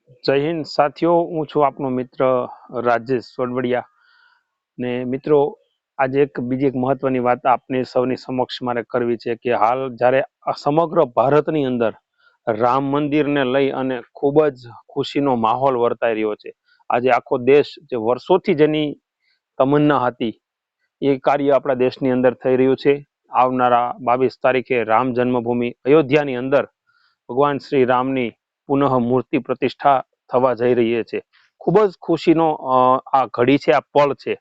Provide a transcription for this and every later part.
જય હિન્દ સાથીઓ, હું છું આપનો મિત્ર રાજેશ સોડવડિયા ને મિત્રો આજે બીજી એક મહત્વની વાત આપની સૌની સમક્ષ મારે કરવી છે કે હાલ જ્યારે સમગ્ર ભારતની અંદર રામ મંદિરને લઈ અને ખૂબ જ ખુશીનો માહોલ વર્તાઈ રહ્યો છે। આજે આખો દેશ જે વર્ષોથી જેની તમન્ના હતી એ કાર્ય આપણા દેશની અંદર થઈ રહ્યું છે। આવનારા 22 તારીખે રામ જન્મભૂમિ અયોધ્યાની અંદર ભગવાન શ્રી રામની પુનઃ મૂર્તિ પ્રતિષ્ઠા થવા જઈ રહી છે। ખૂબ જ ખુશીનો આ ઘડી છે, આ પળ છે।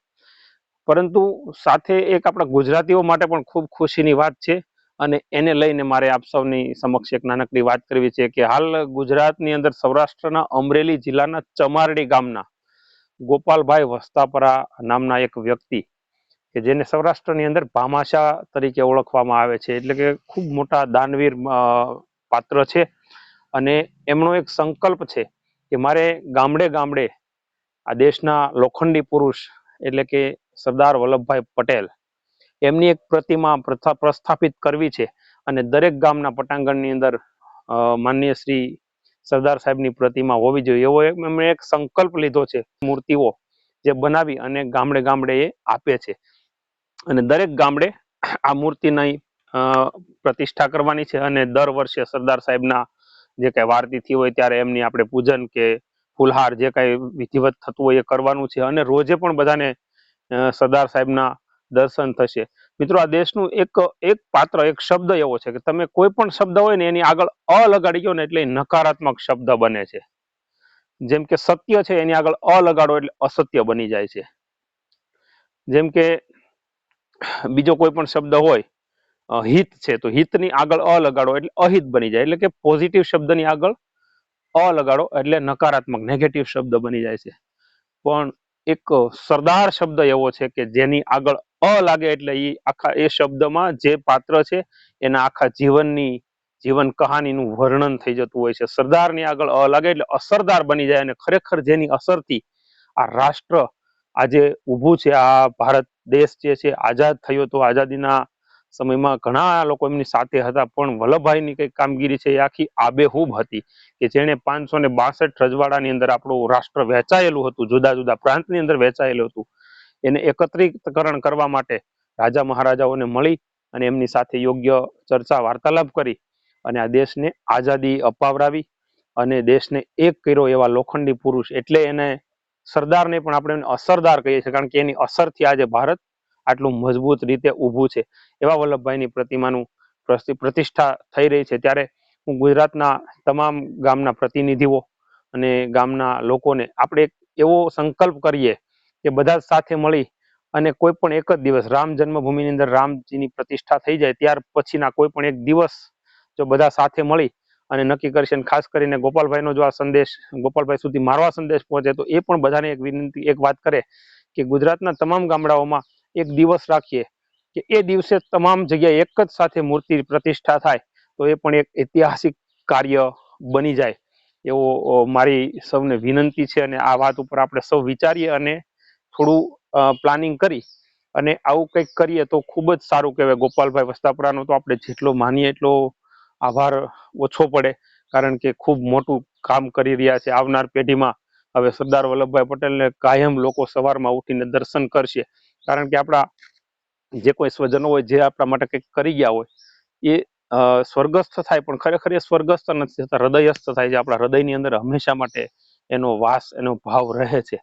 પરંતુ સાથે એક આપણા ગુજરાતીઓ માટે પણ ખૂબ ખુશીની વાત છે અને એને લઈને મારે આપ સૌની સમક્ષ એક નાનકડી વાત કરવી છે કે હાલ ગુજરાતની અંદર સૌરાષ્ટ્રના અમરેલી જિલ્લાના ચમારડી ગામના ગોપાલભાઈ વસ્તાપરા નામના એક વ્યક્તિ કે જેને સૌરાષ્ટ્રની અંદર ભામાશા તરીકે ઓળખવામાં આવે છે, એટલે કે ખૂબ મોટા દાનવીર પાત્ર છે। અને એમનો એક સંકલ્પ છે કે મારે ગામડે ગામડે આ દેશના લોખંડી પુરુષ એટલે કે સરદાર વલ્લભભાઈ પટેલ એમની એક પ્રતિમા પ્રસ્થાપિત કરવી છે અને દરેક ગામના પટાંગણની અંદર માનનીય શ્રી સરદાર સાહેબની પ્રતિમા હોવી જોઈએ એવો એમણે એક સંકલ્પ લીધો છે। મૂર્તિઓ જે બનાવી અને ગામડે ગામડે એ આપે છે અને દરેક ગામડે આ મૂર્તિની પ્રતિષ્ઠા કરવાની છે અને દર વર્ષે સરદાર સાહેબના જે કઈ વારતિથિ હોય ત્યારે એમની આપણે પૂજન કે ફુલહાર જે કઈ વિધિવત થતું હોય એ કરવાનું છે અને રોજે પણ બધાને સરદાર સાહેબના દર્શન થશે। મિત્રો આ દેશનું એક પાત્ર, એક શબ્દ એવો છે કે તમે કોઈ પણ શબ્દ હોય ને એની આગળ અ લગાડી ગયો ને એટલે નકારાત્મક શબ્દ બને છે। જેમ કે સત્ય છે એની આગળ અ લગાડો એટલે અસત્ય બની જાય છે। જેમ કે બીજો કોઈ પણ શબ્દ હોય, હિત છે તો હિતની આગળ અ લગાડો એટલે અહિત બની જાય, એટલે કે પોઝિટિવ શબ્દની આગળ અ લગાડો એટલે નકારાત્મક નેગેટિવ શબ્દ બની જાય છે। પણ એક સરદાર શબ્દ એવો છે કે જેની આગળ અ લાગે એટલે એ શબ્દમાં જે પાત્ર છે એના આખા જીવન કહાનીનું વર્ણન થઈ જતું હોય છે। સરદારની આગળ અ લાગે એટલે અસરદાર બની જાય અને ખરેખર જેની અસરથી આ રાષ્ટ્ર આજે ઊભું છે, આ ભારત દેશ જે છે આઝાદ થયો તો આઝાદીના સમયમાં ઘણા લોકો એમની સાથે હતા, પણ વલ્લભભાઈની કઈ કામગીરી છે એ આખી આબેહૂબ હતી કે જેણે 562 રજવાડાની અંદર આપણું રાષ્ટ્ર વહેંચાયેલું હતું, જુદા જુદા પ્રાંતની અંદર વહેંચાયેલું હતું, એને એકત્રીકરણ કરવા માટે રાજા મહારાજાઓને મળી અને એમની સાથે યોગ્ય ચર્ચા વાર્તાલાપ કરી અને આ દેશને આઝાદી અપાવડાવી અને દેશને એક કર્યો એવા લોખંડી પુરુષ, એટલે એને સરદારને પણ આપણે અસરદાર કહીએ છીએ કારણ કે એની અસરથી આજે ભારત આટલું મજબૂત રીતે ઊભું છે। એવા વલ્લભભાઈની પ્રતિમાનું પ્રતિષ્ઠા થઈ રહી છે ત્યારે હું ગુજરાતના તમામ ગામના પ્રતિનિધિઓ અને ગામના લોકોને આપણે એવો સંકલ્પ કરીએ કે બધા સાથે મળી અને કોઈ પણ એક જ દિવસ રામ જન્મભૂમિની અંદર રામજીની પ્રતિષ્ઠા થઈ જાય ત્યાર પછીના કોઈ પણ એક દિવસ જો બધા સાથે મળી અને નક્કી કરશે, ખાસ કરીને ગોપાલભાઈનો જો આ સંદેશ ગોપાલભાઈ સુધી મારો આ સંદેશ પહોંચે તો એ પણ બધાને એક વિનંતી, એક વાત કરે કે ગુજરાતના તમામ ગામડાઓમાં એક દિવસ રાખીએ કે એ દિવસે તમામ જગ્યાએ એક જ સાથે મૂર્તિ પ્રતિષ્ઠા થાય તો એ પણ એક ઐતિહાસિક કાર્ય બની જાય એવો મારી સૌને વિનંતી છે। અને આ વાત ઉપર આપણે સૌ વિચારીએ અને થોડું પ્લાનિંગ કરી અને આવું કંઈક કરીએ તો ખૂબ જ સારું કહેવાય। ગોપાલભાઈ વસ્તાપરાનો તો આપણે જેટલો માનીએ એટલો આભાર ઓછો પડે, કારણ કે ખૂબ મોટું કામ કરી રહ્યા છે। આવનાર પેઢીમાં હવે સરદાર વલ્લભભાઈ પટેલને કાયમ લોકો સવારમાં ઉઠીને દર્શન કરશે, કારણ કે આપણા જે કોઈ સ્વજનો હોય જે આપણા માટે કંઈક કરી ગયા હોય એ સ્વર્ગસ્થ થાય, પણ ખરેખર એ સ્વર્ગસ્થ નથી થતા, હૃદયસ્થ થાય છે। આપણા હૃદયની અંદર હંમેશા માટે એનો વાસ, એનો ભાવ રહે છે।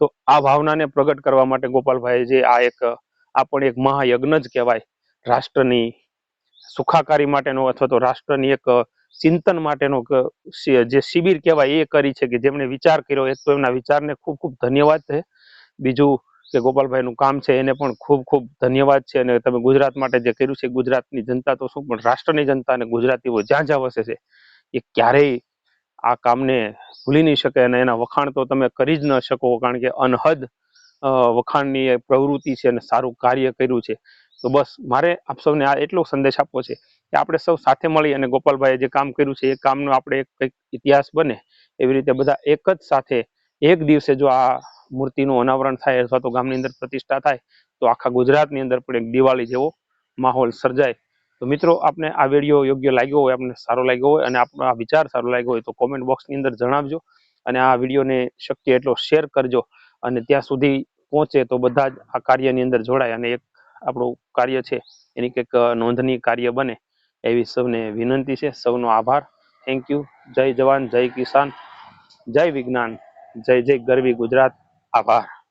તો આ ભાવનાને પ્રગટ કરવા માટે ગોપાલભાઈ જે આ પણ એક મહાયજ્ઞ જ કહેવાય, રાષ્ટ્રની સુખાકારી માટેનો અથવા તો રાષ્ટ્રની એક ચિંતન માટેનો જે શિબિર કહેવાય એ કરી છે કે જેમણે વિચાર કર્યો, એક તો એમના વિચારને ખૂબ ખૂબ ધન્યવાદ છે, બીજું કે ગોપાલભાઈનું કામ છે એને પણ ખૂબ ખૂબ ધન્યવાદ છે। અને તમે ગુજરાત માટે જે કર્યું છે, ગુજરાતની જનતા તો શું પણ રાષ્ટ્રની જનતા અને ગુજરાતીઓ જ્યાં જ્યાં વસે છે એ ક્યારેય આ કામને ભૂલી નહીં શકે અને એના વખાણ તો તમે કરી જ ન શકો, કારણ કે અનહદ વખાણની પ્રવૃત્તિ છે અને સારું કાર્ય કર્યું છે। તો બસ મારે આપ સૌને આ એટલો સંદેશ આપવો છે કે આપણે સૌ સાથે મળી અને ગોપાલભાઈએ જે કામ કર્યું છે એ કામનો આપણે કંઈક ઇતિહાસ બને એવી રીતે બધા એક જ સાથે એક દિવસે જો આ મૂર્તિનું અનાવરણ થાય અથવા તો ગામની અંદર પ્રતિષ્ઠા થાય તો આખા ગુજરાતની અંદર પણ એક દિવાળી જેવો માહોલ સર્જાય। તો મિત્રો, આપને આ વિડીયો યોગ્ય લાગ્યો હોય, આપને સારો લાગ્યો હોય અને આપણો આ વિચાર સારો લાગ્યો હોય તો કોમેન્ટ બોક્સની અંદર જણાવજો અને આ વિડીયોને શક્ય એટલો શેર કરજો અને ત્યાં સુધી પહોંચે તો બધા જ આ કાર્યની અંદર જોડાય અને એક આપણું કાર્ય છે એની કંઈક નોંધની કાર્ય બને એવી સૌને વિનંતી છે. સૌનો આભાર. Thank you. જય જવાન, જય કિસાન, જય વિજ્ઞાન, જય જય ગરવી ગુજરાત. આભાર.